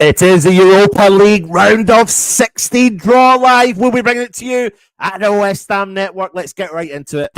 It is the Europa League round of 16 draw live. We'll be bringing it to you at the West Ham Network. Let's get right into it.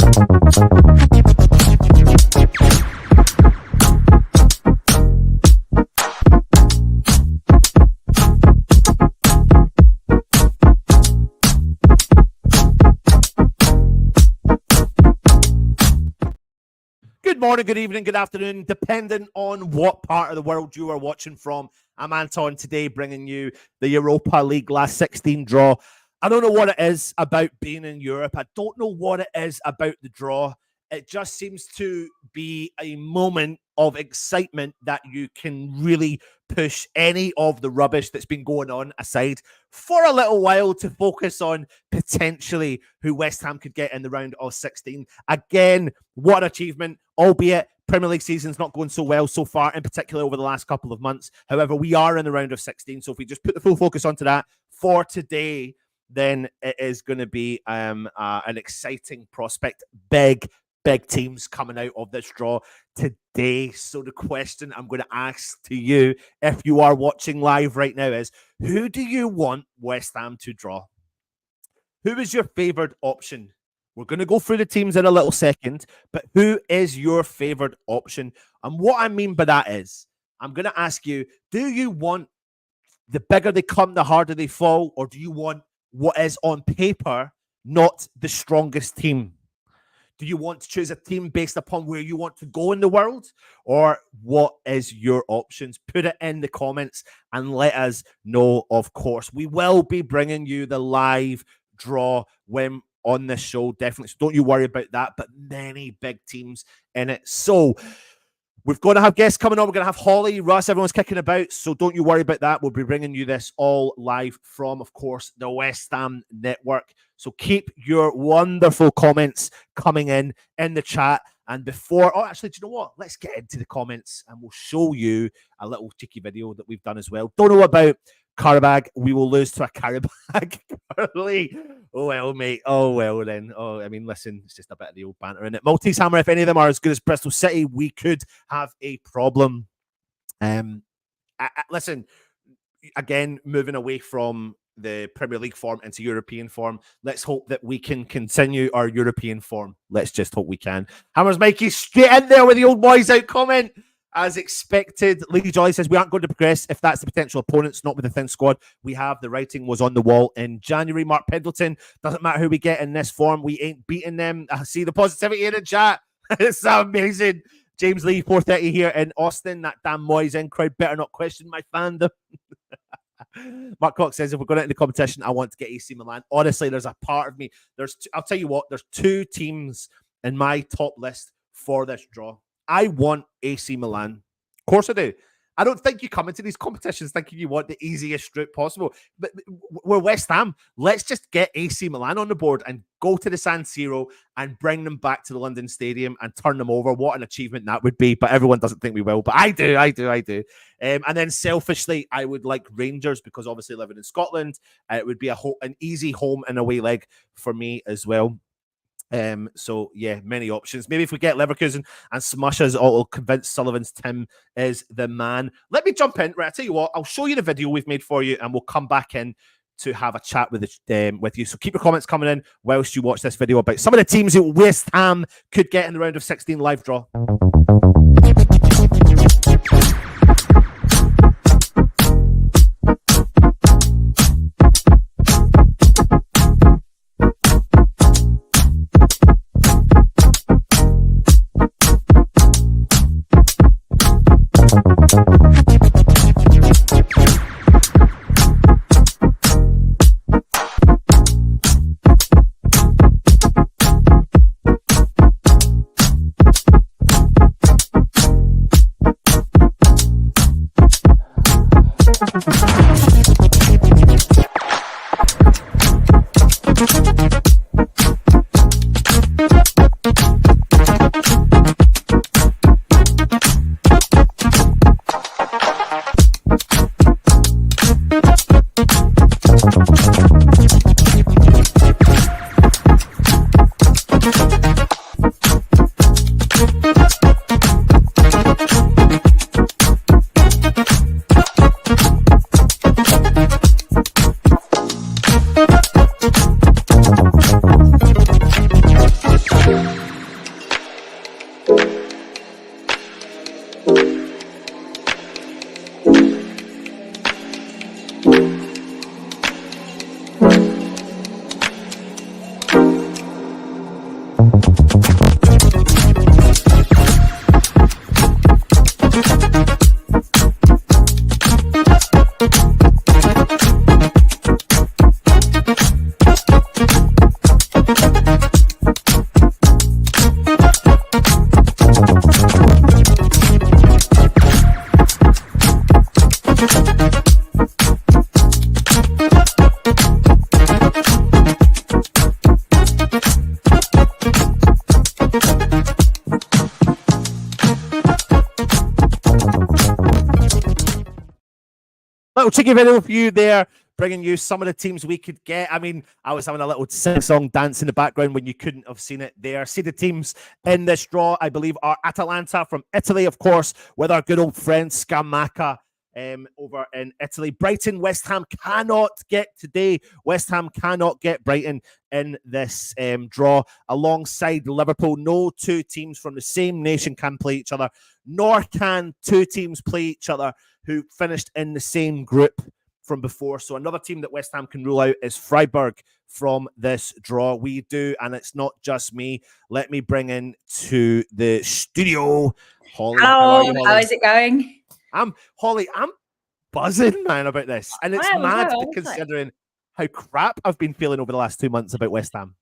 Good morning, good evening, good afternoon, depending on what part of the world you are watching from. I'm Anton, today bringing you the Europa League last 16 draw. I don't know what it is about being in Europe. I don't know what it is about the draw. It just seems to be a moment of excitement that you can really push any of the rubbish that's been going on aside for a little while to focus on potentially who West Ham could get in the round of 16. Again, what an achievement, albeit Premier League season's not going so well so far, in particular over the last couple of months. However, we are in the round of 16, so if we just put the full focus onto that for today, then it is going to be an exciting prospect. Big teams coming out of this draw today. So the question I'm going to ask to you, if you are watching live right now, is who do you want West Ham to draw? Who is your favourite option? We're going to go through the teams in a little second, but who is your favourite option? And what I mean by that is, I'm going to ask you, do you want the bigger they come, the harder they fall, or do you want what is on paper not the strongest team? Do you want to choose a team based upon where you want to go in the world? Or what is your options? Put it in the comments and let us know, of course. We will be bringing you the live draw when on this show, definitely. So don't you worry about that, but many big teams in it. So we're going to have guests coming on. We're going to have Holly, Russ, everyone's kicking about. So don't you worry about that. We'll be bringing you this all live from, of course, the West Ham Network. So keep your wonderful comments coming in the chat. And before, actually, do you know what? Let's get into the comments and we'll show you a little cheeky video that we've done as well. Don't know about Qarabag. We will lose to a Qarabag early. Oh, well, mate. Oh, well, then. Oh, I mean, listen, it's just a bit of the old banter, isn't it? Maltese Hammer, if any of them are as good as Bristol City, we could have a problem. Listen, again, moving away from the Premier League form into European form, let's hope that we can continue our European form. Let's just hope we can. Hammers Mikey straight in there with the old boys out comment. As expected, Lee Joy says we aren't going to progress if that's the potential opponents, not with the thin squad we have. The writing was on the wall in January. Mark Pendleton, doesn't matter who we get in this form, we ain't beating them. I see the positivity in the chat. It's amazing. James Lee, 4:30 here in Austin. That damn Moyes in crowd better not question my fandom. Mark Cox says if we're going into the competition, I want to get AC Milan. Honestly, there's a part of me. I'll tell you what, there's two teams in my top list for this draw. I want AC Milan. Of course I do. I don't think you come into these competitions thinking you want the easiest route possible. But we're West Ham. Let's just get AC Milan on the board and go to the San Siro and bring them back to the London Stadium and turn them over. What an achievement that would be. But everyone doesn't think we will. But I do. And then selfishly, I would like Rangers because obviously living in Scotland, it would be an easy home and away leg for me as well. So yeah, many options. Maybe if we get Leverkusen and smash us, it'll convince Sullivan's Tim is the man. Let me jump in. Right, I'll tell you what, I'll show you the video we've made for you and we'll come back in to have a chat with you. So keep your comments coming in whilst you watch this video about some of the teams that West Ham could get in the round of 16 live draw. little cheeky video for you there, bringing you some of the teams we could get. I mean, I was having a little sing-song dance in the background when you couldn't have seen it there. See the teams in this draw, I believe, are Atalanta from Italy, of course, with our good old friend Scamacca over in Italy. Brighton, West Ham cannot get today. West Ham cannot get Brighton in this draw. Alongside Liverpool, no two teams from the same nation can play each other, nor can two teams play each other who finished in the same group from before. So another team that West Ham can rule out is Freiburg from this draw. We do, and it's not just me. Let me bring in to the studio Holly. Hello, how are you, Holly? How is it going? Holly, I'm buzzing, man, about this. And it's mad considering how crap I've been feeling over the last 2 months about West Ham.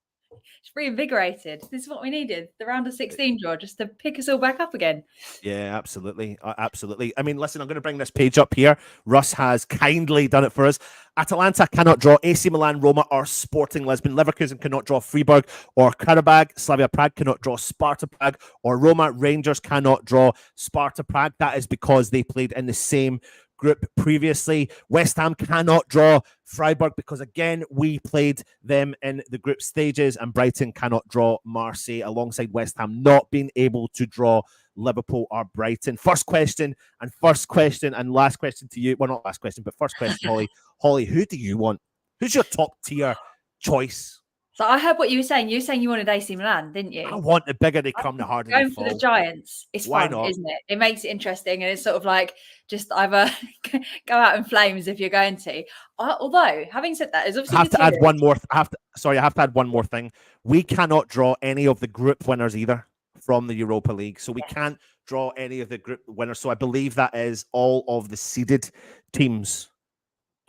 It's reinvigorated. This is what we needed. The round of 16 draw, just to pick us all back up again. Yeah, absolutely. Absolutely. I mean, listen, I'm going to bring this page up here. Russ has kindly done it for us. Atalanta cannot draw AC Milan, Roma, or Sporting Lisbon. Leverkusen cannot draw Freiburg or Qarabag. Slavia Prague cannot draw Sparta Prague or Roma. Rangers cannot draw Sparta Prague. That is because they played in the same group previously. West Ham cannot draw Freiburg because, again, we played them in the group stages, and Brighton cannot draw Marseille, alongside West Ham not being able to draw Liverpool or Brighton. First question and last question to you. Well, not last question, but first question, Holly. Holly, who do you want? Who's your top tier choice? So I heard what you were saying. You were saying you wanted AC Milan, didn't you? I want the bigger they come, the harder they fall. Going for the Giants. It's fun, isn't it? It makes it interesting, and it's sort of like just either go out in flames if you're going to. Although, having said that, there's obviously I have to add one more. I have to add one more thing. We cannot draw any of the group winners either from the Europa League, so we can't draw any of the group winners. So I believe that is all of the seeded teams.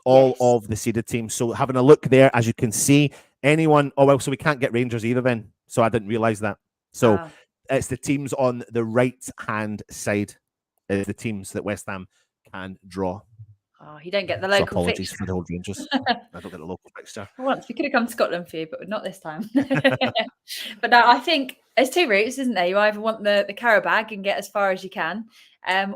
All of the seeded teams. So having a look there, as you can see, anyone. Oh, well, so we can't get Rangers either then. So I didn't realize that. So it's the teams on the right-hand side is the teams that West Ham can draw. Oh, you don't get the local apologies fixture. for the old Rangers. I don't get the local fixture. Once we could have come to Scotland for you, but not this time. But no, I think there's two routes, isn't there? You either want the Qarabag and get as far as you can,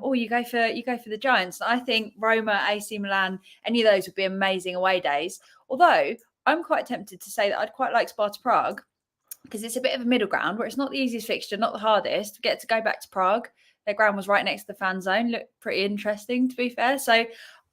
or you go for the Giants. I think Roma, AC Milan, any of those would be amazing away days. Although I'm quite tempted to say that I'd quite like Sparta Prague, because it's a bit of a middle ground where it's not the easiest fixture, not the hardest. Get to go back to Prague. Their ground was right next to the fan zone. Looked pretty interesting, to be fair. So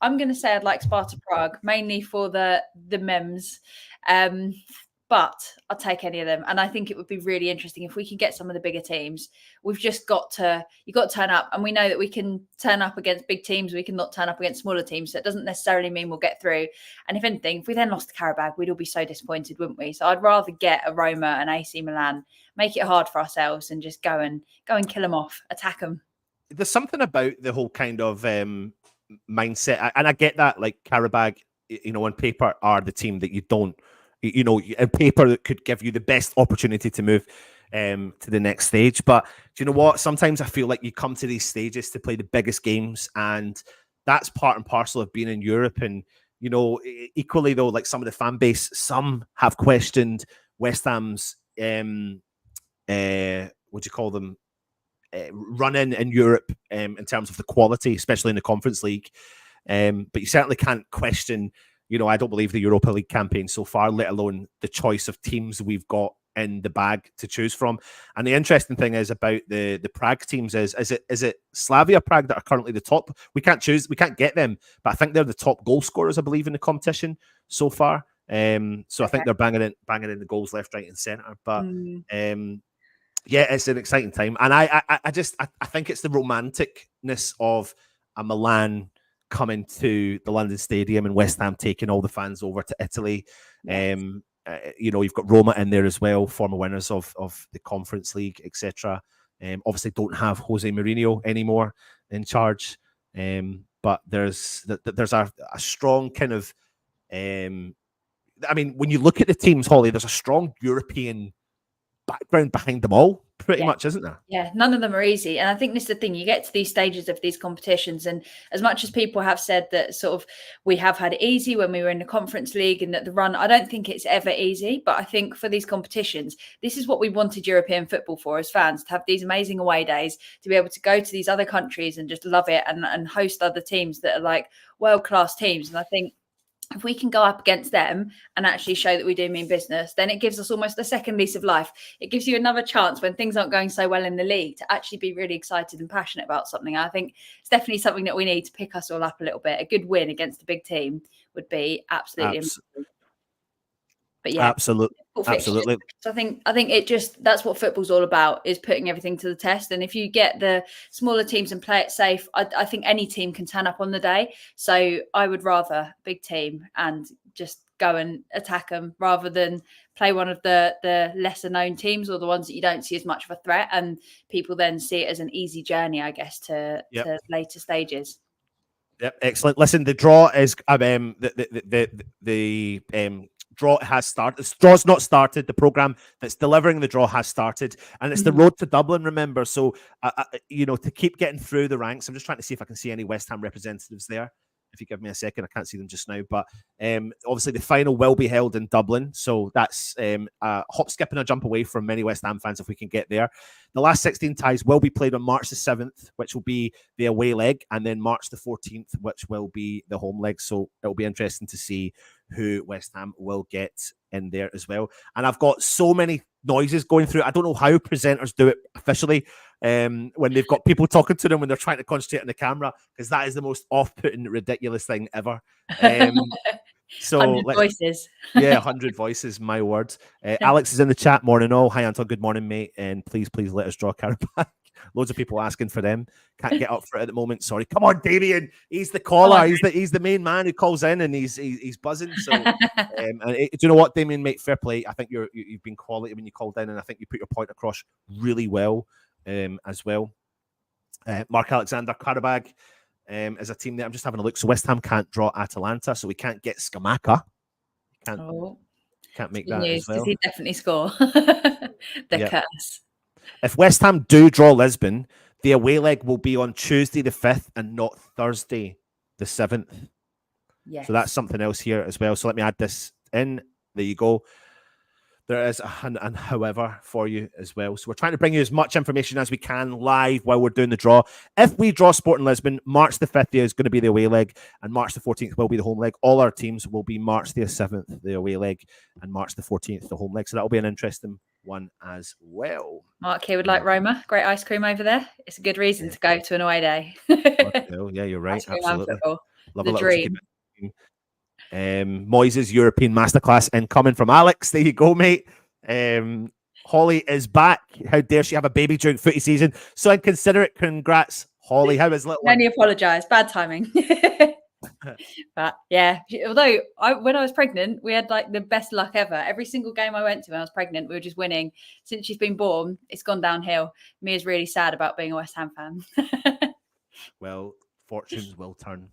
I'm going to say I'd like Sparta Prague, mainly for the memes. But I'll take any of them. And I think it would be really interesting if we can get some of the bigger teams. You've got to turn up. And we know that we can turn up against big teams. We can not turn up against smaller teams. So it doesn't necessarily mean we'll get through. And if anything, if we then lost to Qarabag, we'd all be so disappointed, wouldn't we? So I'd rather get a Roma and AC Milan, make it hard for ourselves, and just go and kill them off, attack them. There's something about the whole kind of mindset. And I get that, like Qarabag, on paper are the team that you don't, on paper that could give you the best opportunity to move to the next stage. But do you know what? Sometimes I feel like you come to these stages to play the biggest games, and that's part and parcel of being in Europe. And, equally though, like some of the fan base, some have questioned West Ham's, what do you call them? Run in Europe in terms of the quality, especially in the Conference League. But you certainly can't question, I don't believe the Europa League campaign so far, let alone the choice of teams we've got in the bag to choose from. And the interesting thing is about the Prague teams is it Slavia Prague that are currently the top? We can't get them, but I think they're the top goal scorers, I believe, in the competition so far. So I think they're banging in the goals left, right, and centre. But yeah, it's an exciting time, and I think it's the romanticness of a Milan coming to the London Stadium and West Ham taking all the fans over to Italy. Yes. You've got Roma in there as well, former winners of the Conference League, etc. Obviously, don't have Jose Mourinho anymore in charge, but there's a strong kind of. When you look at the teams, Holly, there's a strong European background behind them all, pretty Yeah. much, isn't there? Yeah, none of them are easy. And I think this is the thing, you get to these stages of these competitions, and as much as people have said that sort of we have had it easy when we were in the Conference League and that the run, I don't think it's ever easy. But I think for these competitions, this is what we wanted European football for as fans, to have these amazing away days, to be able to go to these other countries and just love it and host other teams that are like world-class teams. And I think if we can go up against them and actually show that we do mean business, then it gives us almost a second lease of life. It gives you another chance when things aren't going so well in the league to actually be really excited and passionate about something. I think it's definitely something that we need to pick us all up a little bit. A good win against a big team would be absolutely amazing. But yeah, absolutely. So I think that's what football's all about, is putting everything to the test. And if you get the smaller teams and play it safe, I think any team can turn up on the day. So I would rather a big team and just go and attack them rather than play one of the lesser known teams or the ones that you don't see as much of a threat, and people then see it as an easy journey, I guess, to later stages. Yep, excellent. Listen, the draw is draw has started. The draw's not started. The program that's delivering the draw has started, and it's the road to Dublin. Remember, so to keep getting through the ranks. I'm just trying to see if I can see any West Ham representatives there. If you give me a second, I can't see them just now. But obviously, the final will be held in Dublin, so that's a hop, skip, and a jump away from many West Ham fans if we can get there. The last 16 ties will be played on March the 7th, which will be the away leg, and then March the 14th, which will be the home leg. So it'll be interesting to see who West Ham will get in there as well. And I've got so many noises going through. I don't know how presenters do it officially when they've got people talking to them when they're trying to concentrate on the camera, because that is the most off-putting, ridiculous thing ever. So 100 voices. Yeah, 100 voices, my words. Alex is in the chat. Morning all. Hi, Anton. Good morning, mate. And please let us draw Qarabag. Loads of people asking for them. Can't get up for it at the moment. Sorry. Come on, Damien. He's the caller. He's the main man who calls in, and he's buzzing. So, and do you know what, Damien, mate? Fair play. I think you've been quality when you called in, and I think you put your point across really well, as well. Mark Alexander, Qarabag. As a team there, I'm just having a look. So West Ham can't draw Atalanta, so we can't get Scamacca. Can't make that as well. Does he definitely score? Curse. If West Ham do draw Lisbon, the away leg will be on Tuesday the 5th and not Thursday the 7th. Yes. So that's something else here as well. So let me add this in. There you go. There is and however for you as well. So we're trying to bring you as much information as we can live while we're doing the draw. If we draw Sporting Lisbon, March the 5th is going to be the away leg, and March the 14th will be the home leg. All our teams will be March the 7th, the away leg, and March the 14th, the home leg. So that'll be an interesting one as well. Mark here would like Roma. Great ice cream over there. It's a good reason to go to an away day. Yeah, you're right. Absolutely. Love the dream. Moyes' European Masterclass incoming from Alex. There you go, mate. Holly is back. How dare she have a baby during footy season? So inconsiderate. Congrats, Holly. How is little one? Only apologise. Bad timing. But yeah, although when I was pregnant, we had like the best luck ever. Every single game I went to when I was pregnant, we were just winning. Since she's been born, it's gone downhill. Mia's really sad about being a West Ham fan. Well, fortunes will turn.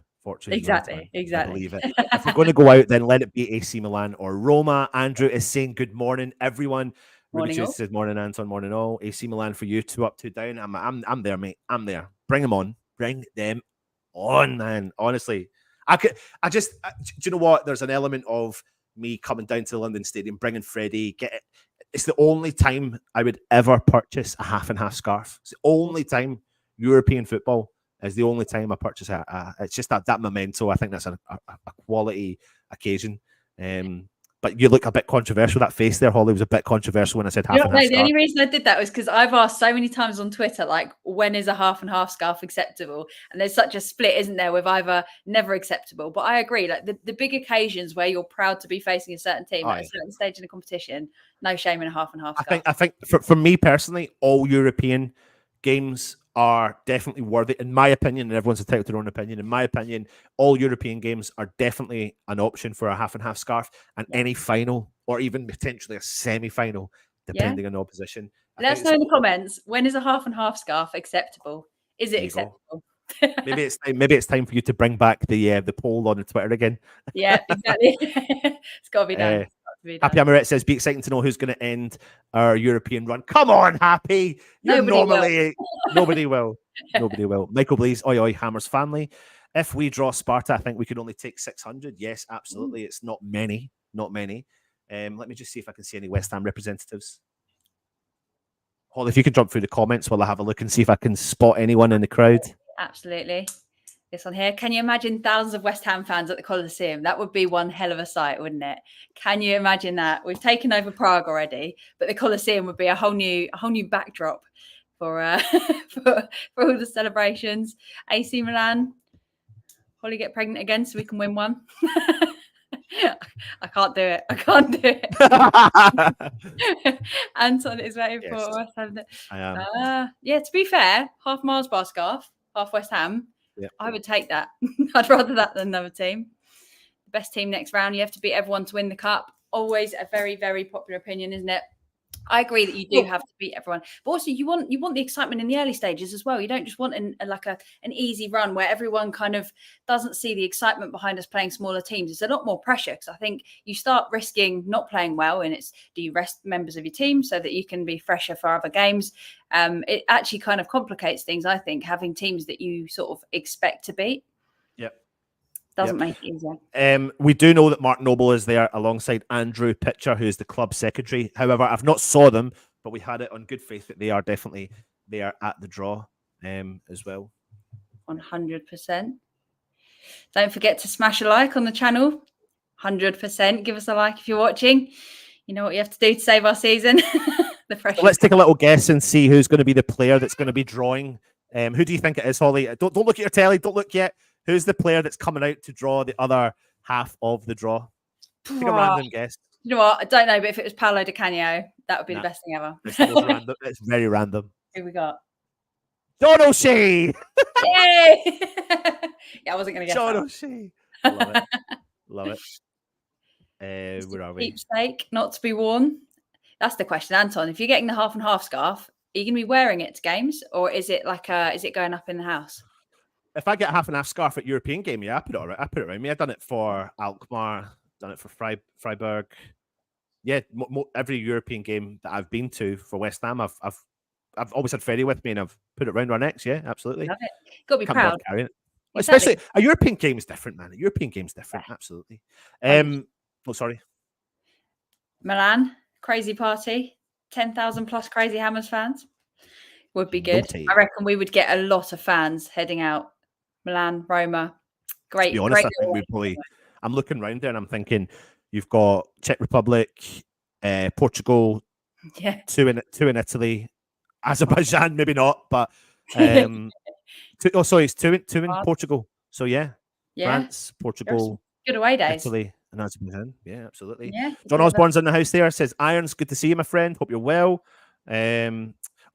Exactly. I believe it. If we're going to go out, then let it be AC Milan or Roma. Andrew is saying good morning, everyone. Ruby says morning, Anton. Morning all. AC Milan for you. 2 up, 2 down. I'm there, mate. I'm there. Bring them on. Bring them on, man. Honestly, do you know what? There's an element of me coming down to the London Stadium, bringing Freddie. It's the only time I would ever purchase a half and half scarf. It's the only time European football is the only time I purchase it's just that memento. I think that's a quality occasion. But you look a bit controversial. That face there, Holly, was a bit controversial when I said half and half scarf. The only reason I did that was because I've asked so many times on Twitter, like, when is a half and half scarf acceptable? And there's such a split, isn't there, with either never acceptable. But I agree, like the big occasions where you're proud to be facing a certain team at a certain stage in a competition, no shame in a half and half scarf. I think for me personally, all European games are definitely worthy, in my opinion, and everyone's entitled to their own opinion. In my opinion, all European games are definitely an option for a half and half scarf, and any final or even potentially a semi-final, depending on the opposition. Let us know in the comments, when is a half and half scarf acceptable? Is it acceptable? Maybe it's time for you to bring back the poll on the Twitter again. Yeah, exactly. It's got to be done. be Happy done. Amaret says, be exciting to know who's going to end our European run. Come on, Happy. You're Nobody normally... Nobody will. Nobody will. Michael Blaze, oi, oi, Hammers family. If we draw Sparta, I think we could only take 600. Yes, absolutely. It's not many. Not many. Let me just see if I can see any West Ham representatives. Holly, if you could jump through the comments while I have a look and see if I can spot anyone in the crowd. Absolutely. This one here. Can you imagine thousands of West Ham fans at the Coliseum? That would be one hell of a sight, wouldn't it? Can you imagine that? We've taken over Prague already, but the Coliseum would be a whole new backdrop for for all the celebrations. AC Milan. Holly get pregnant again so we can win one. I can't do it. I can't do it. Anton is waiting for us. I am. Yeah, to be fair, half Mars bar scarf, half West Ham. Yep. I would take that. I'd rather that than another team. The best team next round. You have to beat everyone to win the cup. Always a very, very popular opinion, isn't it? I agree that you do have to beat everyone, but also you want the excitement in the early stages as well. You don't just want an easy run where everyone kind of doesn't see the excitement behind us playing smaller teams. It's a lot more pressure because I think you start risking not playing well, and it's, do you rest members of your team so that you can be fresher for other games? It actually kind of complicates things, I think, having teams that you sort of expect to beat. Yep. Doesn't make it easier. We do know that Mark Noble is there alongside Andrew Pitcher, who is the club secretary. However, I've not saw them, but we had it on good faith that they are definitely there at the draw as well. 100%. Don't forget to smash a like on the channel. 100%. Give us a like if you're watching. You know what you have to do to save our season. Let's take a little guess and see who's going to be the player that's going to be drawing. Who do you think it is, Holly? Don't look at your telly. Don't look yet. Who's the player that's coming out to draw the other half of the draw? Take a random guess. You know what? I don't know, but if it was Paolo Di Canio, that would be the best thing ever. It's very random. Who we got? John O'Shea! Yay! Yeah, I wasn't going to guess John that. O'Shea. Love it. Love it. Where are we? Keepsake, not to be worn. That's the question, Anton. If you're getting the half and half scarf, are you going to be wearing it to games, or is it is it going up in the house? If I get half and half scarf at European game, yeah, I put it around me. I've done it for Alkmaar, done it for Freiburg. Yeah, every European game that I've been to for West Ham, I've always had Ferry with me, and I've put it around our necks. Yeah, absolutely. Love it. Got to be proud. Exactly. Especially a European game is different, man. A European game is different, absolutely. Sorry. Milan, crazy party, 10,000 plus Crazy Hammers fans. Would be good. I reckon we would get a lot of fans heading out. Milan, Roma, great. To be honest, I think we probably. I'm looking around there and I'm thinking, you've got Czech Republic, Portugal, two in Italy, Azerbaijan, maybe not, but it's two in Portugal. So yeah, France, Portugal, good away days, Italy, and Azerbaijan. Yeah, absolutely. Yeah, John Osborne's in the house there. Says Irons, good to see you, my friend. Hope you're well.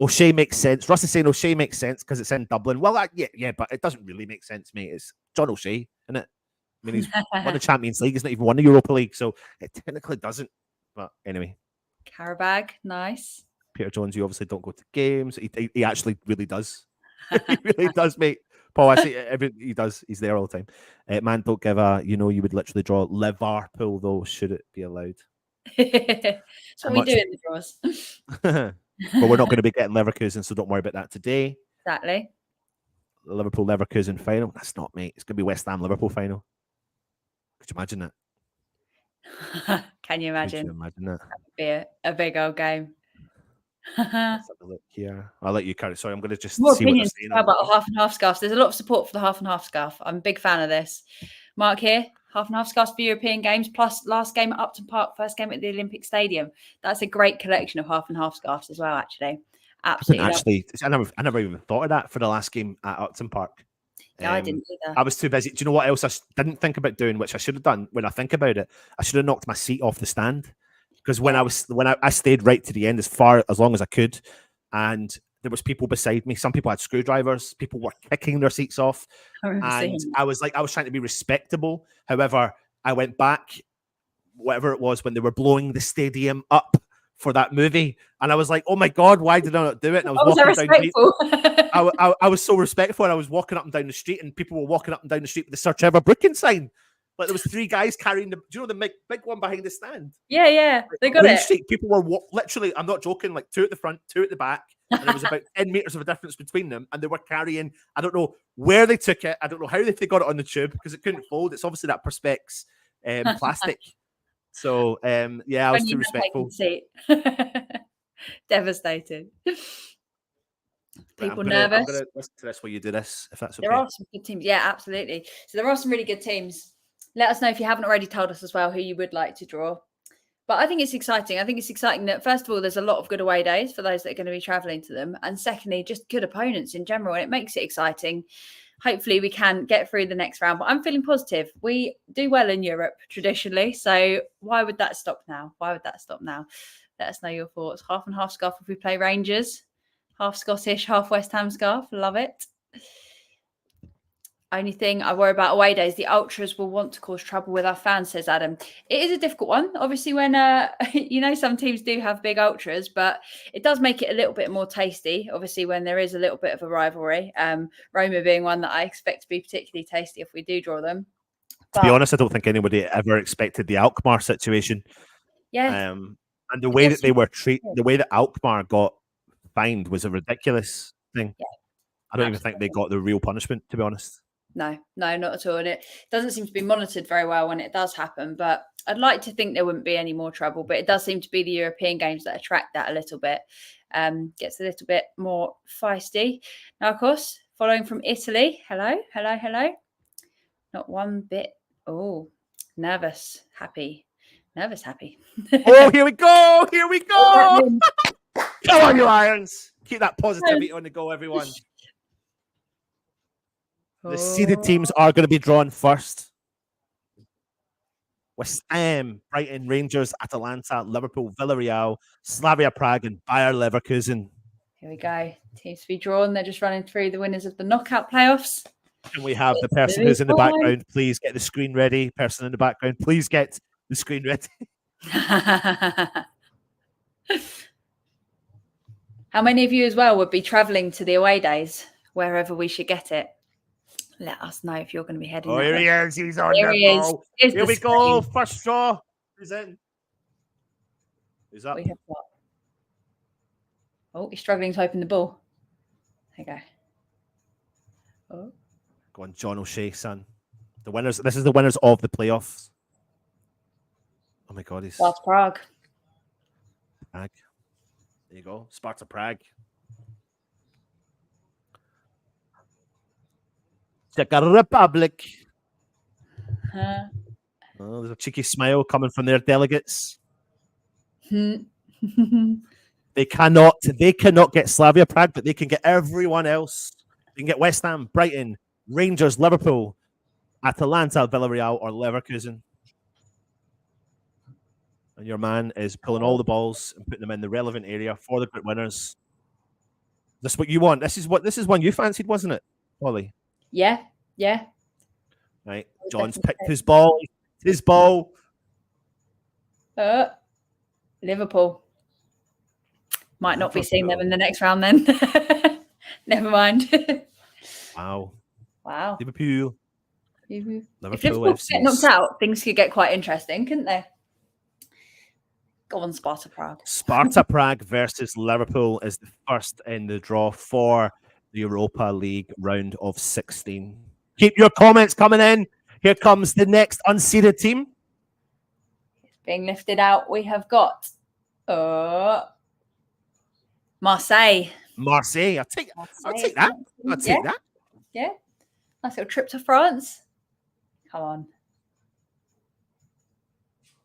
O'Shea makes sense. Russ is saying O'Shea makes sense because it's in Dublin. Well, yeah, but it doesn't really make sense, mate. It's John O'Shea, isn't it? I mean, he's won the Champions League. He's not even won the Europa League, so it technically doesn't. But anyway. Qarabag, nice. Peter Jones, you obviously don't go to games. He actually really does. He really does, mate. Paul, I see he does. He's there all the time. Man, don't give you would literally draw Liverpool, though, should it be allowed. That's what we do in the draws. But we're not going to be getting Leverkusen, so don't worry about that today. Exactly. The Liverpool-Leverkusen final. That's not, mate. It's going to be West Ham-Liverpool final. Could you imagine that? Can you imagine? Could you imagine that? That would be a big old game. Let's have a look here. I'll let you carry. Sorry, I'm going to just More see opinions what about the half and half scarf. There's a lot of support for the half and half scarf. I'm a big fan of this. Mark here. Half and half scarves for European games, plus last game at Upton Park, first game at the Olympic Stadium. That's a great collection of half and half scarves as well, actually. Absolutely. I never even thought of that for the last game at Upton Park. Yeah, I didn't either. I was too busy. Do you know what else I didn't think about doing, which I should have done when I think about it? I should have knocked my seat off the stand. Because when I stayed right to the end as long as I could, and there was people beside me. Some people had screwdrivers. People were kicking their seats off, and I was trying to be respectable. However, I went back, whatever it was, when they were blowing the stadium up for that movie, and I was like, "Oh my god, why did I not do it?" And I was walking down. I was so respectful, and I was walking up and down the street, and people were walking up and down the street with the Sir Trevor Brooking sign. Like there was 3 guys carrying the. Do you know the big one behind the stand? Yeah, they got Green it. Street, people were literally. I'm not joking. Like 2 at the front, 2 at the back, and there was about 10 meters of a difference between them, and they were carrying. I don't know where they took it. I don't know how they got it on the tube because it couldn't fold. It's obviously that Perspex plastic. So yeah, I was too respectful. Devastated. People nervous. I'm gonna listen to this while you do this, if that's okay. There are some good teams. Yeah, absolutely. So there are some really good teams. Let us know if you haven't already told us as well who you would like to draw. But I think it's exciting. I think it's exciting that, first of all, there's a lot of good away days for those that are going to be travelling to them. And secondly, just good opponents in general. And it makes it exciting. Hopefully we can get through the next round. But I'm feeling positive. We do well in Europe traditionally. So why would that stop now? Let us know your thoughts. Half and half scarf if we play Rangers. Half Scottish, half West Ham scarf. Love it. Only thing I worry about away days, the ultras will want to cause trouble with our fans, says Adam. It is a difficult one. Obviously, when, some teams do have big ultras, but it does make it a little bit more tasty, obviously, when there is a little bit of a rivalry. Roma being one that I expect to be particularly tasty if we do draw them. To be honest, I don't think anybody ever expected the Alkmaar situation. Yeah. And the way that they were treated, the way that Alkmaar got fined was a ridiculous thing. Yeah, I don't even think they got the real punishment, to be honest. No, not at all. And it doesn't seem to be monitored very well when it does happen. But I'd like to think there wouldn't be any more trouble. But it does seem to be the European games that attract that a little bit. Gets a little bit more feisty. Now, of course, following from Italy. Hello. Not one bit. Oh, nervous, happy. Oh, here we go. Come on, you Irons. Keep that positivity on the go, everyone. The seeded teams are going to be drawn first. West Ham, Brighton, Rangers, Atalanta, Liverpool, Villarreal, Slavia Prague, and Bayer Leverkusen. Here we go. Teams to be drawn. They're just running through the winners of the knockout playoffs. And we have the person who's in the background. Please get the screen ready. Person in the background, please get the screen ready. How many of you as well would be travelling to the away days, wherever we should get it? Let us know if you're going to be heading. Oh, here he is. He's on the ball. Here we go. First draw. Who's in? Who's up? We have got. Oh, he's struggling to open the ball. There you go. Oh. Go on, John O'Shea, son. The winners. This is the winners of the playoffs. Oh my God, he's Sparta Prague. There you go, Sparta Prague. Czech Republic. Oh, there's a cheeky smile coming from their delegates. They cannot get Slavia Prague, but they can get everyone else. They can get West Ham, Brighton, Rangers, Liverpool, Atalanta, Villarreal, or Leverkusen. And your man is pulling all the balls and putting them in the relevant area for the group winners. This is what you want. This is one you fancied, wasn't it, Holly? Yeah. Right. John's picked his ball. Liverpool. Might not be seeing them in the next round then. Never mind. Wow. Liverpool. If Liverpool get knocked out, things could get quite interesting, couldn't they? Go on, Sparta Prague. Sparta Prague versus Liverpool is the first in the draw for the Europa League round of 16. Keep your comments coming in. Here comes the next unseeded team. It's being lifted out. We have got Marseille. I'll take that. Yeah. Nice little trip to France. Come on.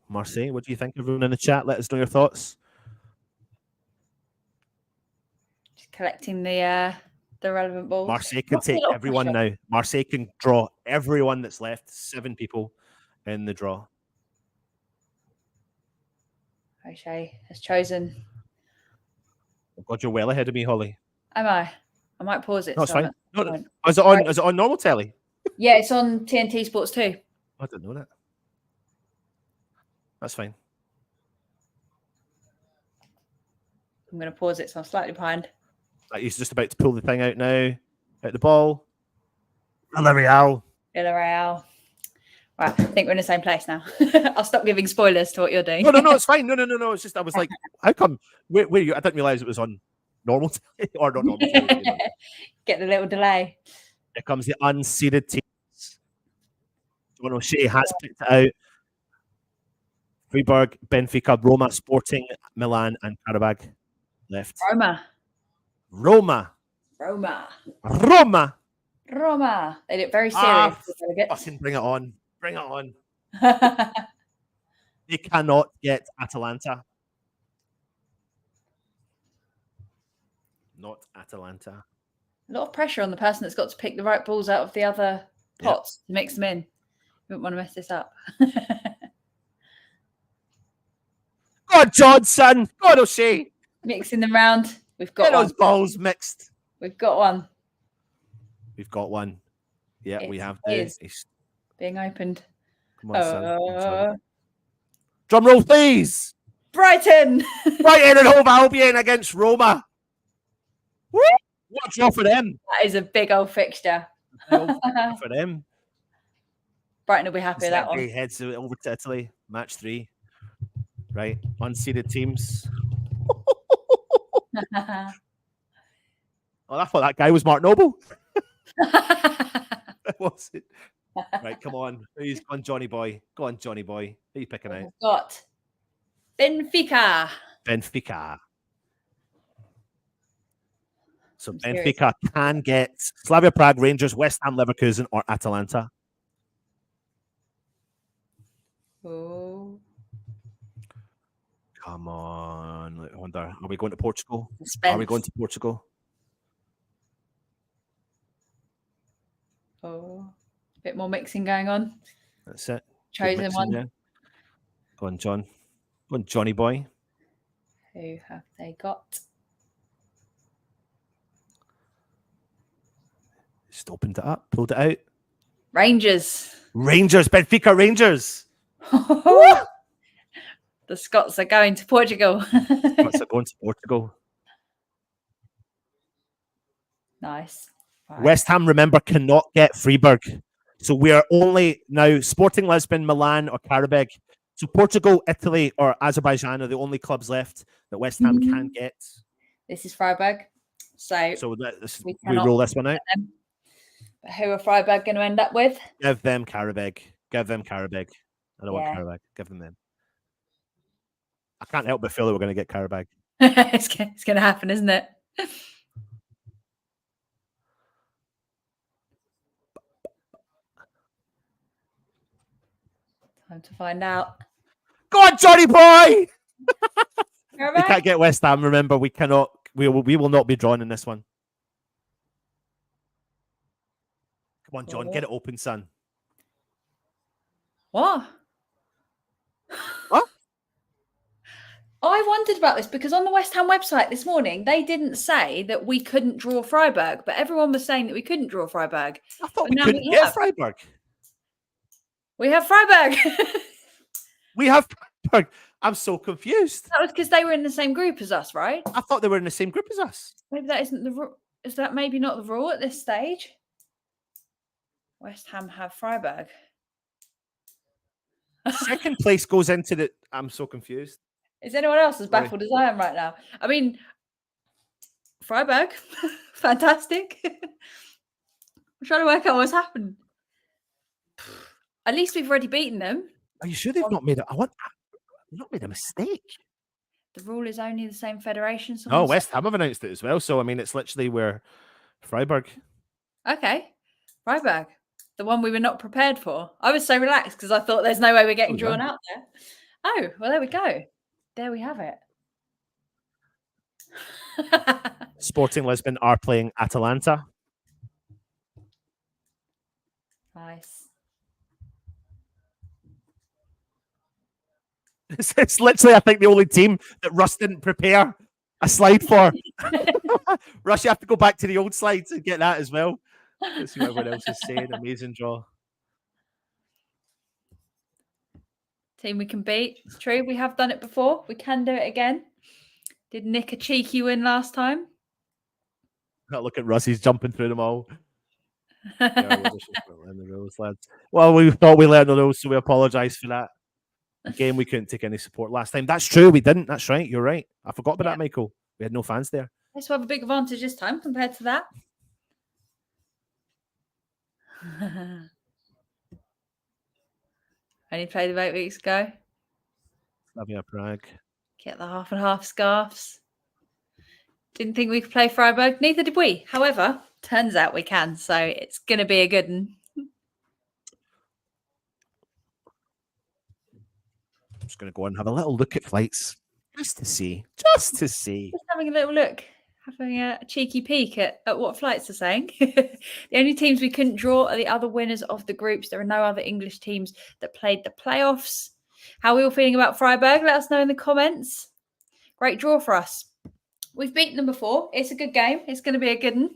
Marseille, what do you think? Everyone in the chat, let us know your thoughts. Just collecting the relevant balls. Marseille can take everyone now. Marseille can draw everyone that's left. 7 people in the draw. O'Shea has chosen. Oh God, you're well ahead of me, Holly. Am I? I might pause it. No, it's fine. No, is it on normal telly? Yeah, it's on TNT Sports 2. I didn't know that. That's fine. I'm going to pause it, so I'm slightly behind. He's just about to pull the thing out now. Out the ball. Villarreal. Right, I think we're in the same place now. I'll stop giving spoilers to what you're doing. No, it's fine. No. It's just I was like, how come? Where are you? I didn't realize it was on normal or not normal. Get the little delay. Here comes the unseeded teams. John O'Shea has picked it out. Freiburg, Benfica, Roma, Sporting, Milan, and Qarabag left. Roma. They look very serious. Fucking bring it on. They cannot get Atalanta. Not Atalanta. A lot of pressure on the person that's got to pick the right balls out of the other pots to mix them in. You wouldn't want to mess this up. God, Johnson. God, O'Shea. Mixing them round. We've got those balls mixed. We've got one. Yeah, we have this. Being opened. Come on, son. Drum roll, please. Brighton and Hove Albion against Roma. Woo! What a draw for them. That is a big old fixture. For them. Brighton will be happy with that one. Heads over to Italy. Match 3. Right. Unseeded teams. I thought that guy was Mark Noble. Was it? Right, come on. Who's gone, Johnny Boy? Go on, Johnny Boy. Who are you picking out? We've got Benfica. So Benfica can get Slavia Prague, Rangers, West Ham, Leverkusen, or Atalanta. Oh. Come on. I wonder, are we going to Portugal? Suspense. Are we going to Portugal? Oh. A bit more mixing going on. That's it. Chosen one. Yeah. Go on, John. Go on, Johnny Boy. Who have they got? Just opened it up, pulled it out. Rangers. Benfica Rangers. The Scots are going to Portugal. Nice. Right. West Ham, remember, cannot get Freiburg. So we are only now Sporting Lisbon, Milan, or Qarabag. So Portugal, Italy, or Azerbaijan are the only clubs left that West Ham can get. This is Freiburg. So we roll this one out. But who are Freiburg going to end up with? Give them Qarabag. I don't want Qarabag. Give them. I can't help but feel that we're going to get Qarabag. It's going to happen, isn't it? Time to find out. Go on, Johnny Boy! We can't get West Ham. Remember, we cannot. We will not be drawn in this one. Come on, John, get it open, son. What? I wondered about this because on the West Ham website this morning, they didn't say that we couldn't draw Freiburg, but everyone was saying that we couldn't draw Freiburg. I thought we couldn't get Freiburg. We have Freiburg. We have Freiburg. I'm so confused. That was because they were in the same group as us, right? I thought they were in the same group as us. Maybe that isn't the rule. Is that maybe not the rule at this stage? West Ham have Freiburg. Second place goes into the... I'm so confused. Is anyone else as baffled as I am right now? I mean, Freiburg, fantastic. I'm trying to work out what's happened. At least we've already beaten them. Are you sure they've not made it? Not made a mistake. The rule is only the same federation. Oh, West Ham have announced it as well. So, I mean, it's literally where Freiburg. Okay. Freiburg. The one we were not prepared for. I was so relaxed because I thought there's no way we're getting drawn out there. Oh, well, there we go. There we have it. Sporting Lisbon are playing Atalanta. Nice. It's literally, I think, the only team that Russ didn't prepare a slide for. Russ, you have to go back to the old slides and get that as well. Let's see what everyone else is saying. Amazing draw. Team we can beat. It's true. We have done it before. We can do it again. Did Nick a cheeky win last time? Look at Russ. He's jumping through them all. Yeah, well, this is what learn the rules, lads. Well, we thought we learned the rules, so we apologise for that. Again, we couldn't take any support last time. That's true, we didn't. That's right. You're right. I forgot about that, Michael. We had no fans there. Let's have a big advantage this time compared to that. Only played about 8 weeks ago. Slavia Prague. Get the half and half scarves. Didn't think we could play Freiburg. Neither did we. However, turns out we can. So it's going to be a good one. I'm just going to go and have a little look at flights. Just to see. Just having a little look. Having a cheeky peek at what flights are saying. The only teams we couldn't draw are the other winners of the groups. There are no other English teams that played the playoffs. How are we all feeling about Freiburg? Let us know in the comments. Great draw for us. We've beaten them before. It's a good game. It's going to be a good one.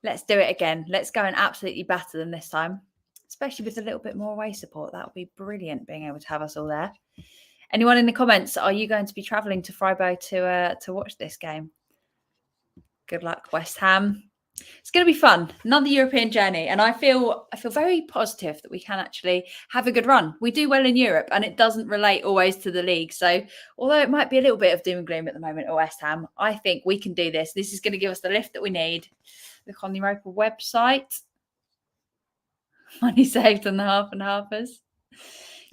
Let's do it again. Let's go and absolutely batter them this time, especially with a little bit more away support. That would be brilliant, being able to have us all there. Anyone in the comments, are you going to be travelling to Freiburg to watch this game? Good luck, West Ham. It's going to be fun. Another European journey. And I feel very positive that we can actually have a good run. We do well in Europe and it doesn't relate always to the league. So although it might be a little bit of doom and gloom at the moment at West Ham, I think we can do this. This is going to give us the lift that we need. Look on the Europa website. Money saved on the half and halfers.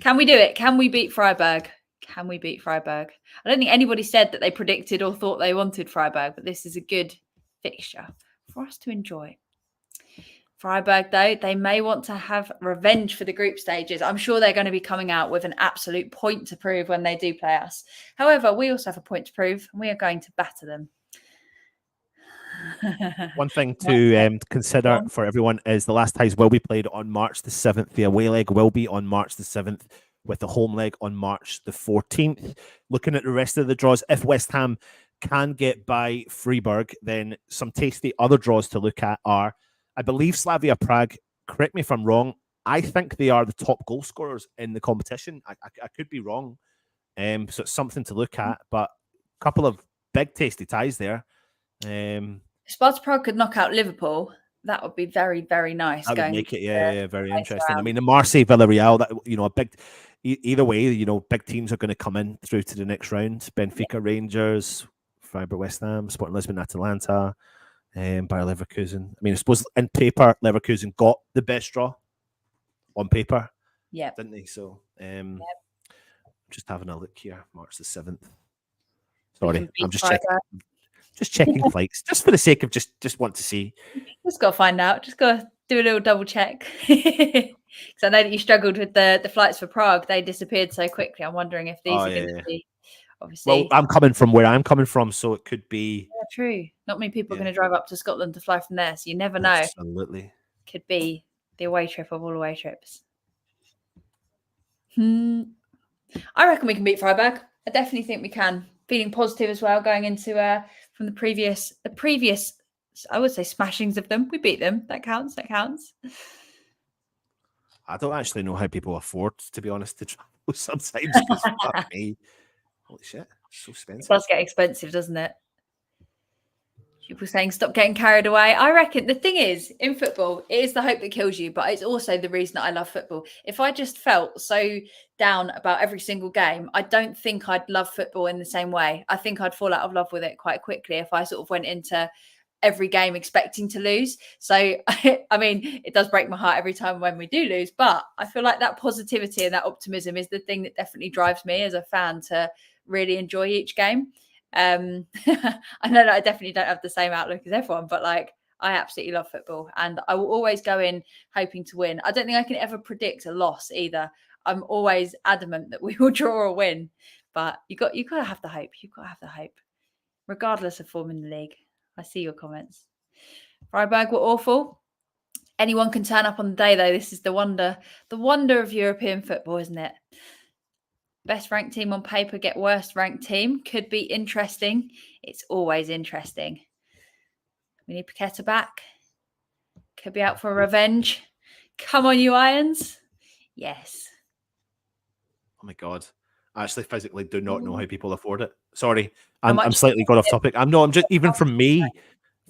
Can we do it? Can we beat Freiburg? Can we beat Freiburg? I don't think anybody said that they predicted or thought they wanted Freiburg, but this is a good fixture for us to enjoy. Freiburg, though, they may want to have revenge for the group stages. I'm sure they're going to be coming out with an absolute point to prove when they do play us. However, we also have a point to prove, and we are going to batter them. One thing to consider for everyone is the last ties will be played on March the 7th. The away leg will be on March the 7th, with the home leg on March the 14th. Looking at the rest of the draws, if West Ham can get by Freiburg, then some tasty other draws to look at are, I believe, Slavia Prague. Correct me if I'm wrong. I think they are the top goal scorers in the competition. I could be wrong. So it's something to look at, but a couple of big tasty ties there. Sparta Prague could knock out Liverpool. That would be very, very nice. That would make it, yeah, very interesting. I mean, the Marseille Villarreal, that, you know, a big, either way, you know, big teams are going to come in through to the next round. Benfica, Rangers, Freiburg, West Ham, Sporting Lisbon, Atalanta, Bayer Leverkusen. I mean, I suppose in paper, Leverkusen got the best draw on paper, didn't they? So, just having a look here, March the 7th. Sorry, I'm just checking. Just checking flights, just for the sake of just want to see. Just got to find out. Just got to do a little double check. Because I know that you struggled with the flights for Prague. They disappeared so quickly. I'm wondering if these are going to be, obviously. Well, I'm coming from where I'm coming from, so it could be. Yeah, true. Not many people are going to drive up to Scotland to fly from there, so you never know. Absolutely. Could be the away trip of all away trips. I reckon we can beat Freiburg. I definitely think we can. Feeling positive as well going into from the previous I would say smashings of them. We beat them. That counts. I don't actually know how people afford, to be honest, to travel sometimes. Because fuck me. Holy shit, it's so expensive. It does get expensive, doesn't it? People saying stop getting carried away. I reckon the thing is, in football, it is the hope that kills you, but it's also the reason that I love football. If I just felt so down about every single game, I don't think I'd love football in the same way. I think I'd fall out of love with it quite quickly if I sort of went into every game expecting to lose. So, I mean, it does break my heart every time when we do lose, but I feel like that positivity and that optimism is the thing that definitely drives me as a fan to really enjoy each game. I know that I definitely don't have the same outlook as everyone, but like I absolutely love football and I will always go in hoping to win. I don't think I can ever predict a loss either. I'm always adamant that we will draw or win, but you got to have the hope. You've got to have the hope, regardless of form in the league. I see your comments. Freiburg were awful. Anyone can turn up on the day though. This is the wonder of European football, isn't it? Best ranked team on paper get worst ranked team. Could be interesting. It's always interesting. We need Paqueta back. Could be out for revenge. Come on, you Irons. Yes. Oh my God. I actually physically do not know how people afford it. Sorry. I'm slightly got off topic. I'm just, even from me,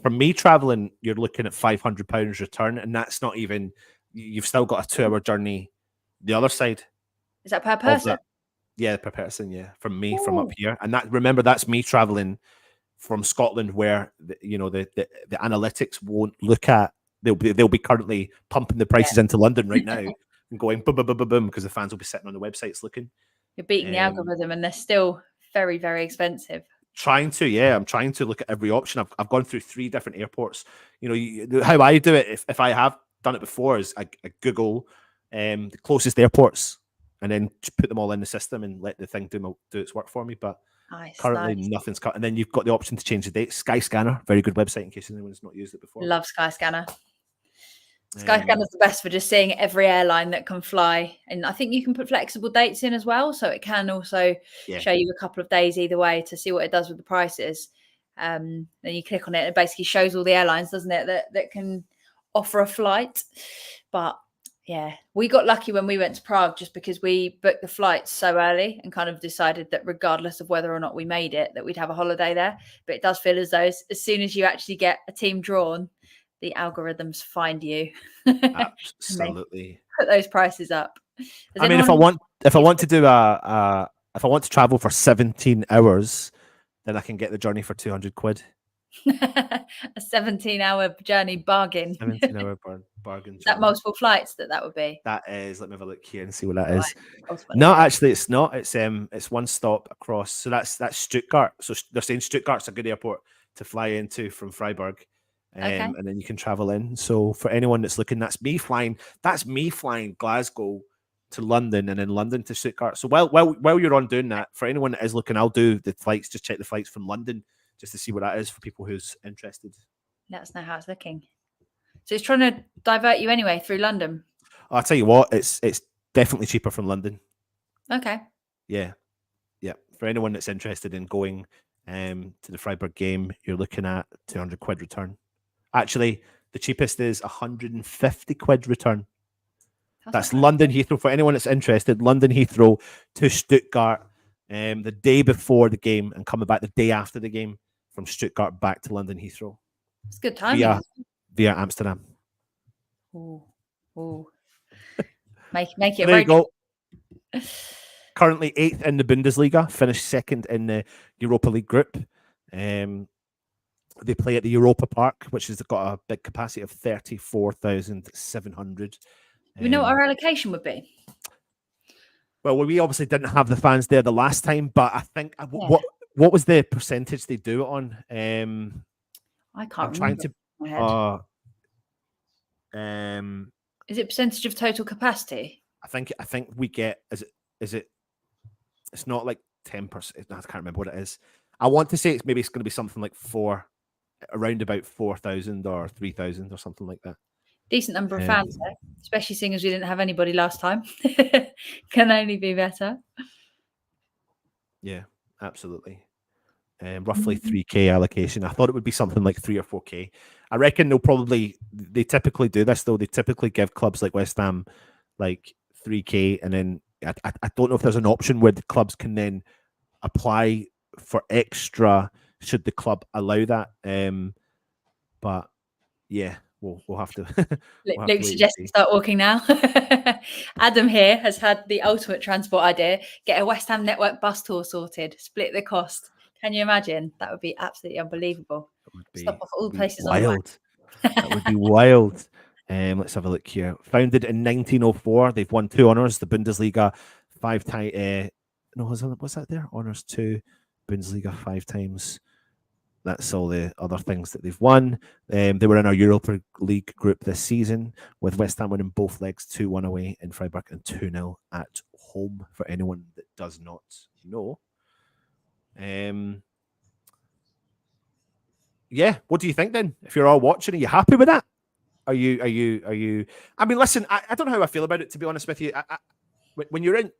For me traveling, you're looking at £500 return, and that's not even. You've still got a 2-hour journey the other side Is that per of person? that. Yeah, per person. Yeah, from me from up Ooh. here, and remember that's me traveling from Scotland, where the analytics won't look at. They'll be currently pumping the prices into London right now and going boom boom boom boom boom because the fans will be sitting on the websites looking. You're beating the algorithm, and they're still very, very expensive. I'm trying to look at every option. I've gone through 3 different airports. How I do it, if I have done it before, is I Google the closest airports and then just put them all in the system and let the thing do its work for me. But currently nothing's cut. And then you've got the option to change the date. Skyscanner, very good website in case anyone's not used it before. Love Skyscanner. Skyscanner's the best for just seeing every airline that can fly, and I think you can put flexible dates in as well, so it can also show you a couple of days either way to see what it does with the prices. Then you click on it, it basically shows all the airlines, doesn't it, that can offer a flight. But yeah, we got lucky when we went to Prague just because we booked the flights so early and kind of decided that regardless of whether or not we made it, that we'd have a holiday there. But it does feel as though as soon as you actually get a team drawn, the algorithms find you. Absolutely. Put those prices up. I mean, if I want to travel for 17 hours, then I can get the journey for £200. A 17-hour journey bargain. 17-hour bargain. Is that multiple flights that would be? That is. Let me have a look here and see what that is. Ultimately, no, actually, it's not. It's one stop across. So that's Stuttgart. So they're saying Stuttgart's a good airport to fly into from Freiburg. And then you can travel in. So for anyone that's looking, that's me flying Glasgow to London and then London to Stuttgart. So while you're on doing that, for anyone that is looking, I'll do the flights. Just check the flights from London just to see what that is for people who's interested. Let us know how it's looking. So it's trying to divert you anyway through London. I'll tell you what, it's definitely cheaper from London. Okay. Yeah. For anyone that's interested in going to the Freiburg game, you're looking at £200 return. Actually, the cheapest is £150 return. That's London Heathrow. For anyone that's interested, London Heathrow to Stuttgart the day before the game and coming back the day after the game from Stuttgart back to London Heathrow. It's good timing. Via Amsterdam. Ooh. Make it. There you go. Currently 8th in the Bundesliga, finished 2nd in the Europa League group. They play at the Europa Park, which has got a big capacity of 34,700. Do we know what our allocation would be? Well, we obviously didn't have the fans there the last time, but I think what was the percentage they do it on? I can't remember. Is it percentage of total capacity? I think we get is it? It's not like 10%. I can't remember what it is. I want to say it's going to be something like around about 4,000 or 3,000 or something like that. Decent number of fans there, especially seeing as we didn't have anybody last time. Can only be better. Yeah, absolutely. Roughly 3K allocation. I thought it would be something like 3 or 4K. I reckon they typically do this though. They typically give clubs like West Ham like 3K, and then I don't know if there's an option where the clubs can then apply for extra should the club allow that. But yeah, we'll have to. Luke suggesting start walking now. Adam here has had the ultimate transport idea: get a West Ham network bus tour sorted, split the cost. Can you imagine? That would be absolutely unbelievable. Stop off all places wild. That would be wild. Let's have a look here. Founded in 1904, they've won 2 honours: the Bundesliga 5 times. What's that there? Honours 2, Bundesliga 5 times. That's all the other things that they've won. They were in our Europa League group this season, with West Ham winning both legs 2-1 away in Freiburg and 2-0 at home, for anyone that does not know. Yeah, what do you think then? If you're all watching, are you happy with that? Are you? I mean, listen, I don't know how I feel about it, to be honest with you. When you're in,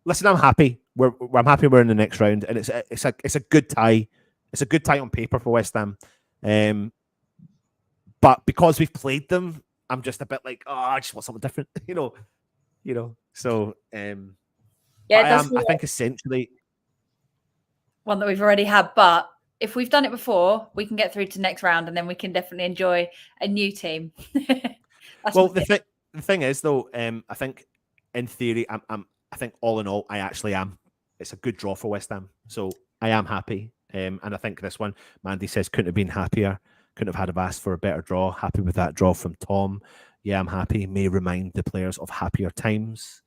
listen, I'm happy. I'm happy we're in the next round, and it's a good tie. It's a good tie on paper for West Ham. But because we've played them, I'm just a bit like, I just want something different, you know. So I think essentially one that we've already had, but if we've done it before, we can get through to next round, and then we can definitely enjoy a new team. Well, the thing is, though, I think in theory, I think all in all, I actually am. It's a good draw for West Ham, so I am happy. And I think this one, Mandy says, couldn't have been happier. Couldn't have asked for a better draw. Happy with that draw from Tom. Yeah, I'm happy. May remind the players of happier times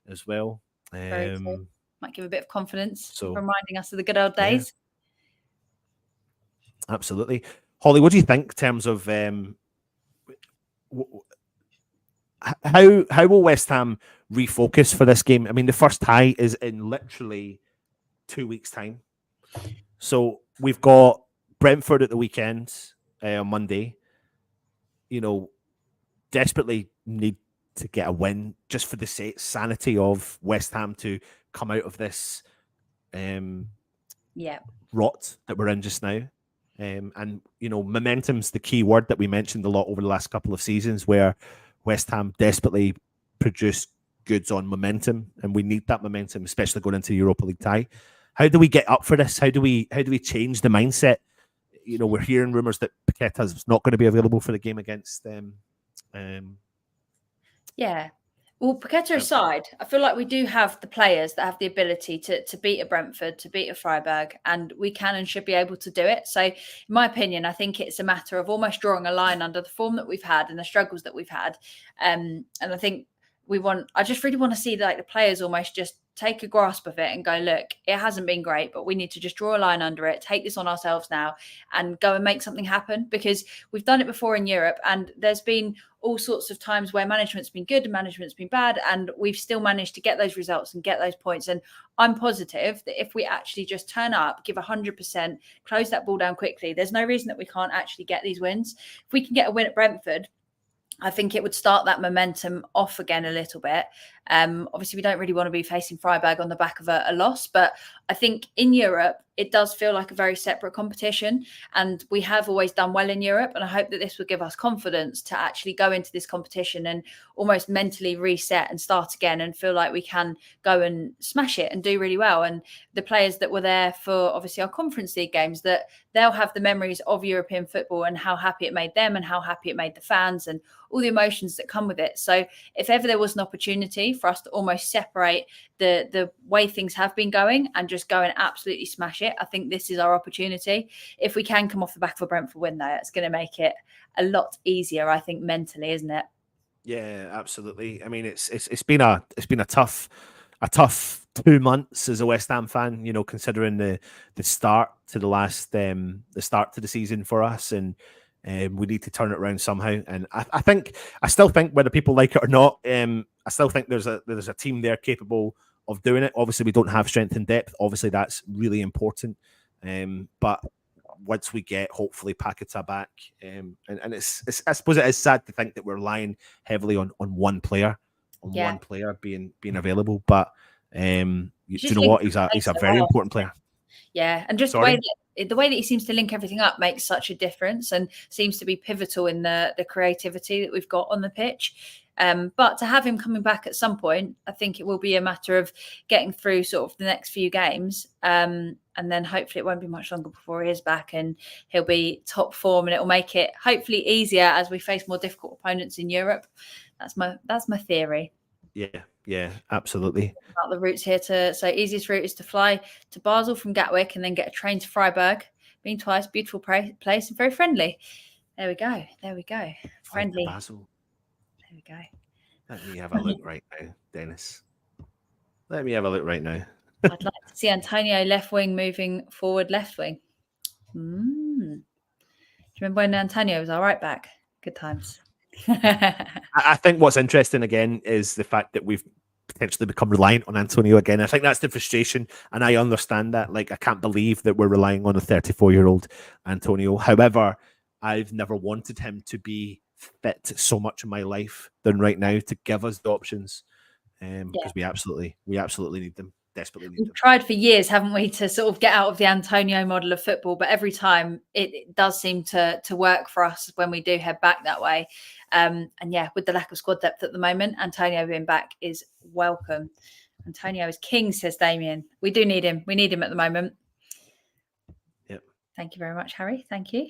as well. Very cool. Might give a bit of confidence, so reminding us of the good old days. Yeah. Absolutely. Holly, what do you think in terms of how will West Ham refocus for this game? I mean, the first tie is in literally 2 weeks' time. So we've got Brentford at the weekend on Monday. You know, desperately need to get a win just for the sanity of West Ham to come out of this rot that we're in just now. And, you know, momentum's the key word that we mentioned a lot over the last couple of seasons, where West Ham desperately produced goods on momentum, and we need that momentum, especially going into the Europa League tie. How do we get up for this? How do we change the mindset? You know, we're hearing rumours that Paqueta's not going to be available for the game against them. Yeah. Well, Paqueta aside, I feel like we do have the players that have the ability to beat a Brentford, to beat a Freiburg, and we can and should be able to do it. So, in my opinion, I think it's a matter of almost drawing a line under the form that we've had and the struggles that we've had. And I think I just really want to see the players almost just take a grasp of it and go, look, it hasn't been great, but we need to just draw a line under it, take this on ourselves now and go and make something happen, because we've done it before in Europe, and there's been all sorts of times where management's been good and management's been bad, and we've still managed to get those results and get those points. And I'm positive that if we actually just turn up, give 100%, close that ball down quickly, there's no reason that we can't actually get these wins. If we can get a win at Brentford, I think it would start that momentum off again a little bit. Obviously, we don't really want to be facing Freiburg on the back of a loss, but I think in Europe, it does feel like a very separate competition, and we have always done well in Europe. And I hope that this will give us confidence to actually go into this competition and almost mentally reset and start again and feel like we can go and smash it and do really well. And the players that were there for obviously our Conference League games, that they'll have the memories of European football and how happy it made them and how happy it made the fans and all the emotions that come with it. So if ever there was an opportunity for us to almost separate the way things have been going and just go and absolutely smash it, I think this is our opportunity. If we can come off the back of a Brentford win, though, it's going to make it a lot easier, I think, mentally, isn't it? Yeah, absolutely. I mean, it's been a tough 2 months as a West Ham fan, you know, considering the start to the start to the season for us, and we need to turn it around somehow. And I still think whether people like it or not, I still think there's a team there capable of doing it. Obviously, we don't have strength and depth. Obviously, that's really important. But once we get hopefully Paqueta back, and it's I suppose it is sad to think that we're relying heavily on one player, one player being available. But do you know what? He's a very important player. Yeah, and just the way that he seems to link everything up makes such a difference and seems to be pivotal in the creativity that we've got on the pitch. But to have him coming back at some point, I think it will be a matter of getting through sort of the next few games. And then hopefully it won't be much longer before he is back and he'll be top form, and it will make it hopefully easier as we face more difficult opponents in Europe. That's my theory. Yeah, absolutely. About the routes here so easiest route is to fly to Basel from Gatwick and then get a train to Freiburg. Been twice, beautiful place and very friendly. There we go. Friendly. Basel. There we go. Let me have a look right now, Dennis. Let me have a look right now. I'd like to see Antonio left wing moving forward left wing. Do you remember when Antonio was our right back? Good times. I think what's interesting again is the fact that we've potentially become reliant on Antonio again. I think that's the frustration, and I understand that. Like, I can't believe that we're relying on a 34-year-old Antonio. However, I've never wanted him to be fit so much in my life than right now to give us the options, because we absolutely need them. Desperately need them. We've tried for years, haven't we, to sort of get out of the Antonio model of football, but every time it does seem to work for us when we do head back that way. And yeah, with the lack of squad depth at the moment, Antonio being back is welcome. Antonio is king, says Damien. We do need him. We need him at the moment. Yep. Thank you very much, Harry. Thank you.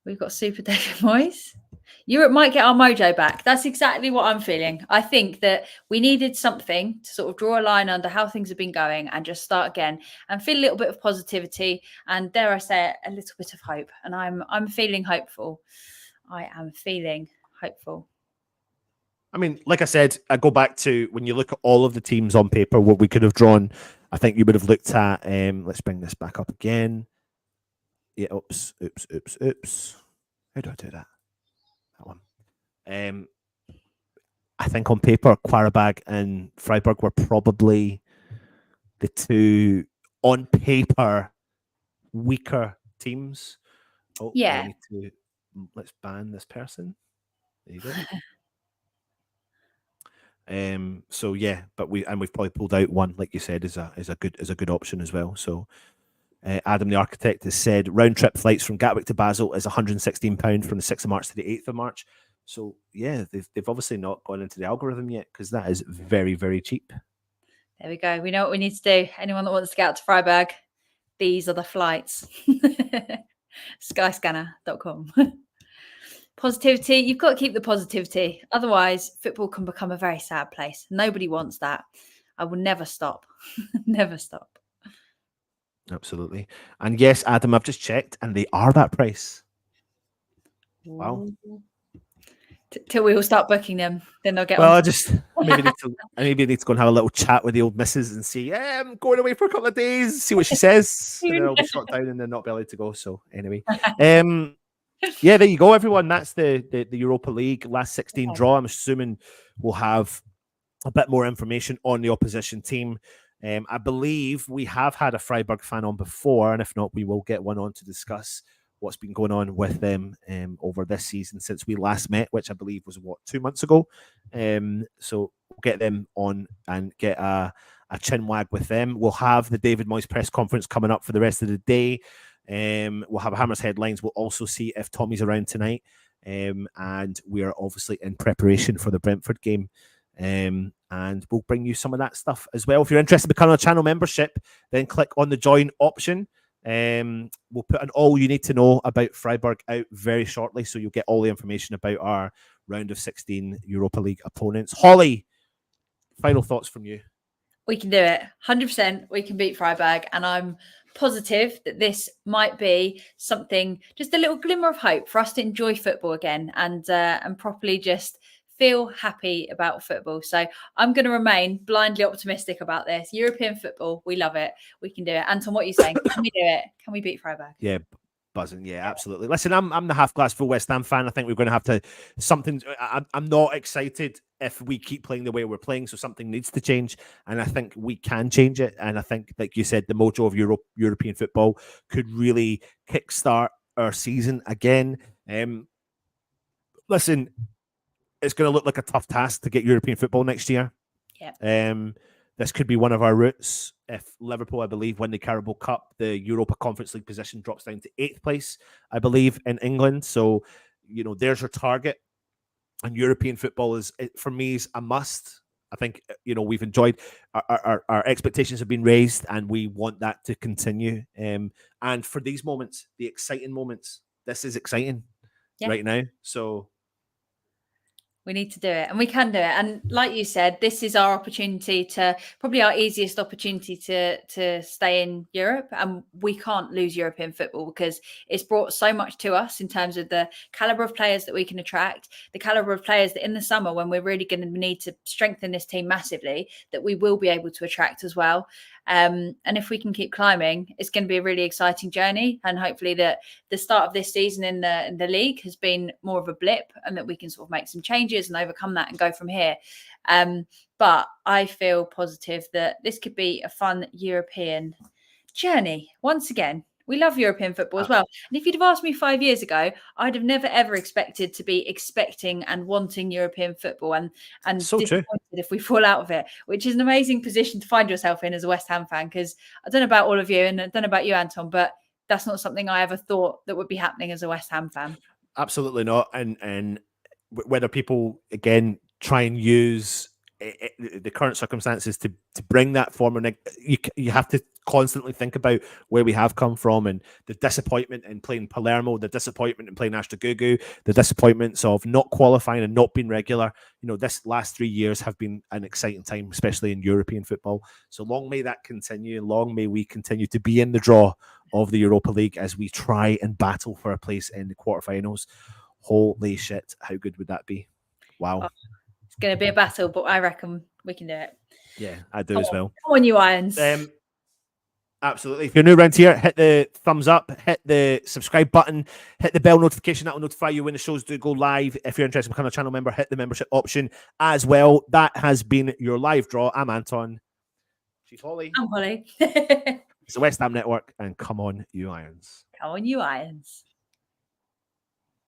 We've got Super David Moyes. Europe might get our mojo back. That's exactly what I'm feeling. I think that we needed something to sort of draw a line under how things have been going and just start again and feel a little bit of positivity and, dare I say it, a little bit of hope. And I'm feeling hopeful. I am feeling hopeful. I mean, like I said, I go back to when you look at all of the teams on paper, what we could have drawn. I think you would have looked at. Let's bring this back up again. Yeah. Oops. How do I do that? That one. I think on paper, Qarabag and Freiburg were probably the two on paper weaker teams. Oh, yeah. Let's ban this person. There you go. So yeah, but we've probably pulled out one, like you said, is a good option as well. So Adam the Architect has said round trip flights from Gatwick to Basel is £116 from the 6th of March to the 8th of March. So yeah, they've obviously not gone into the algorithm yet because that is very, very cheap. There we go. We know what we need to do. Anyone that wants to get out to Freiburg, these are the flights. Skyscanner.com. Positivity. You've got to keep the positivity. Otherwise, football can become a very sad place. Nobody wants that. I will never stop. Never stop. Absolutely. And yes, Adam, I've just checked and they are that price. Wow. Till we all start booking them, then they'll get well, on. I just maybe need to go and have a little chat with the old missus and see, I'm going away for a couple of days, see what she says. And then I'll be shot down and then not be allowed to go. So anyway. Yeah, there you go, everyone. That's the Europa League last 16 draw. I'm assuming we'll have a bit more information on the opposition team. I believe we have had a Freiburg fan on before, and if not, we will get one on to discuss what's been going on with them over this season since we last met, which I believe was 2 months ago. So we'll get them on and get a chin wag with them. We'll have the David Moyes press conference coming up for the rest of the day. We'll have Hammers headlines. We'll also see if Tommy's around tonight. And we are obviously in preparation for the Brentford game. And we'll bring you some of that stuff as well. If you're interested in becoming a channel membership, then click on the join option. We'll put an all you need to know about Freiburg out very shortly, so you'll get all the information about our round of 16 Europa League opponents. Holly, final thoughts from you. We can do it. 100%. We can beat Freiburg, and I'm positive that this might be something, just a little glimmer of hope for us to enjoy football again and properly just feel happy about football. So I'm going to remain blindly optimistic about this. European football, we love it. We can do it. Anton, what are you saying? Can we do it? Can we beat Freiburg? Yeah, buzzing. Yeah, absolutely. Listen, I'm the half glass full West Ham fan. I think we're going to have to something. I'm not excited if we keep playing the way we're playing. So something needs to change, and I think we can change it. And I think, like you said, the mojo of European football could really kickstart our season again. Listen, it's going to look like a tough task to get European football next year. Yeah. This could be one of our routes. If Liverpool, I believe, win the Carabao Cup, the Europa Conference League position drops down to 8th place, I believe, in England. So, there's your target. And European football for me, is a must. I think, we've enjoyed our expectations have been raised, and we want that to continue. And for these moments, the exciting moments, this is exciting right now. So we need to do it, and we can do it. And like you said, this is our opportunity probably our easiest opportunity to stay in Europe. And we can't lose European football because it's brought so much to us in terms of the caliber of players that we can attract, the caliber of players that in the summer, when we're really going to need to strengthen this team massively, that we will be able to attract as well. And if we can keep climbing, it's going to be a really exciting journey. And hopefully that the start of this season in the league has been more of a blip, and that we can sort of make some changes and overcome that and go from here. But I feel positive that this could be a fun European journey. Once again, we love European football as well. And if you'd have asked me 5 years ago, I'd have never, ever expected to be expecting and wanting European football and so disappointed if we fall out of it, which is an amazing position to find yourself in as a West Ham fan. Because I don't know about all of you, and I don't know about you, Anton, but that's not something I ever thought that would be happening as a West Ham fan. Absolutely not. And whether people, again, try and use the current circumstances to bring that form. And you have to constantly think about where we have come from and the disappointment in playing Palermo, the disappointment in playing Ashtagugu, the disappointments of not qualifying and not being regular. You know, this last 3 years have been an exciting time, especially in European football. So long may that continue, and long may we continue to be in the draw of the Europa League as we try and battle for a place in the quarterfinals. Holy shit, how good would that be? Wow. Oh, it's going to be a battle, but I reckon we can do it. Yeah, I do as well. Come on, you Irons. Absolutely. If you're new around here, hit the thumbs up, hit the subscribe button, hit the bell notification. That will notify you when the shows do go live. If you're interested in becoming a channel member, hit the membership option as well. That has been your live draw. I'm Anton. She's Holly. I'm Holly. It's the West Ham Network, and come on, you Irons. Come on, you Irons.